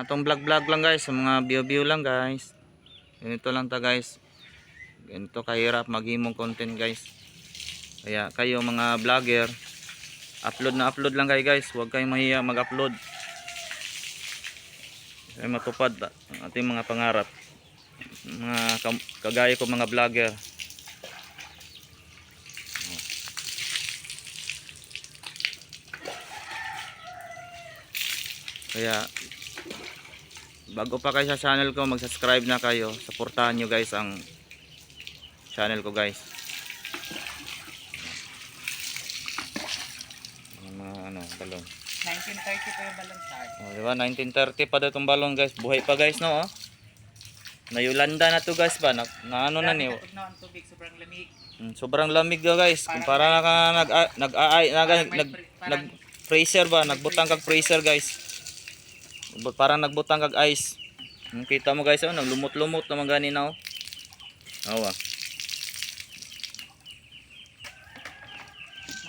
Atong vlog lang guys, sa mga view lang guys. Ganito lang ta guys. Ganito kahirap maghimong content guys. Kaya kayo mga vlogger, upload lang kayo guys. Huwag kayong mahiya mag-upload. Ay matupad ang ating mga pangarap. Mga kagaya ko mga vlogger. Kaya bago pa kayo sa channel ko, mag-subscribe na kayo. Suportahan nyo guys ang channel ko guys. Mga balon. 1930 pa yung balon sir. Oh, diba? 1930 pa daw itong balon guys. Buhay pa guys no. Oh. Nayulanda na to guys ba? Na ano na niyo. Ang tubig sobrang lamig. Sobrang lamig daw guys. Kumpara na ka nag freezer ba? Nagbutang kag freezer guys. Parang nagbutang kag ice. Kita mo guys, oh, naglumot-lumot naman gani na oh. Awa.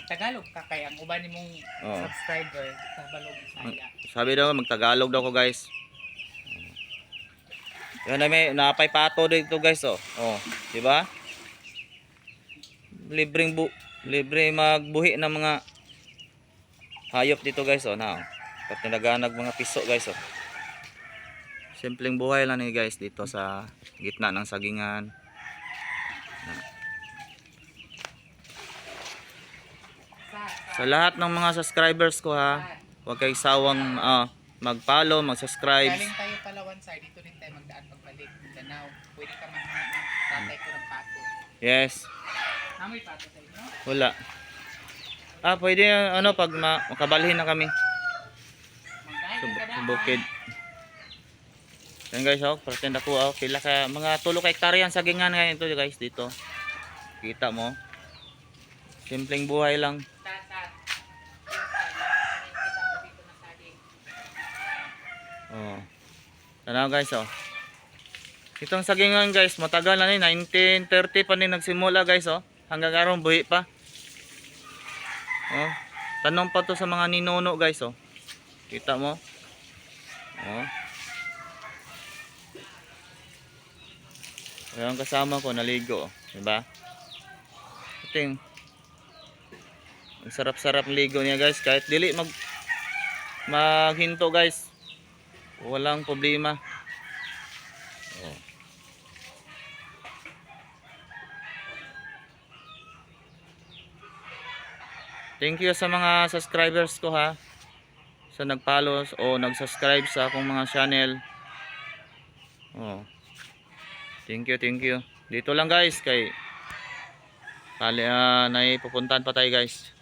Tagalog ka kaya ang uban nimong subscriber sa balog Bisaya. Sabi daw magtagalog daw ko guys. Yan na may napay pato dito guys oh. Oh, di ba? Libre magbuhi ng mga hayop dito guys oh, na. Pati naganag mga piso guys oh. Simpleng buhay lang ni guys dito sa gitna ng sagingan. Sa lahat ng mga subscribers ko ha, huwag kayong sawang mag-follow, mag-subscribe. Galing tayo Palawan sir, dito rin tayo magdaan pagbalik Mindanao. Pwede ka maghanap ng tatay ko ng pato. Yes. Namoy pato sa inyo? Wala. Pwede pag makabalhin na kami. Sa bukid. Yan guys oh, pretend ako oh, pila ka mga 3 hektarya ang sagingan ngayon ito guys dito. Kita mo. Simpleng buhay lang. Oh. Tanaw guys oh. Itong sagingan guys, matagal na ni 1930 pa ni nagsimula guys oh. Hanggang karon buhi pa. Oh. Tanong pa to sa mga ninuno guys oh. Kita mo? Oh. Ayan kasama ko naligo, di ba? Ito ang sarap-sarap ligo niya guys, kahit dili maghinto guys. Walang problema. Oh. Thank you sa mga subscribers ko ha. Sa nag-follow o nag-subscribe sa akong mga channel. Oh. Thank you. Dito lang guys kay naipupuntahan pa tayo guys.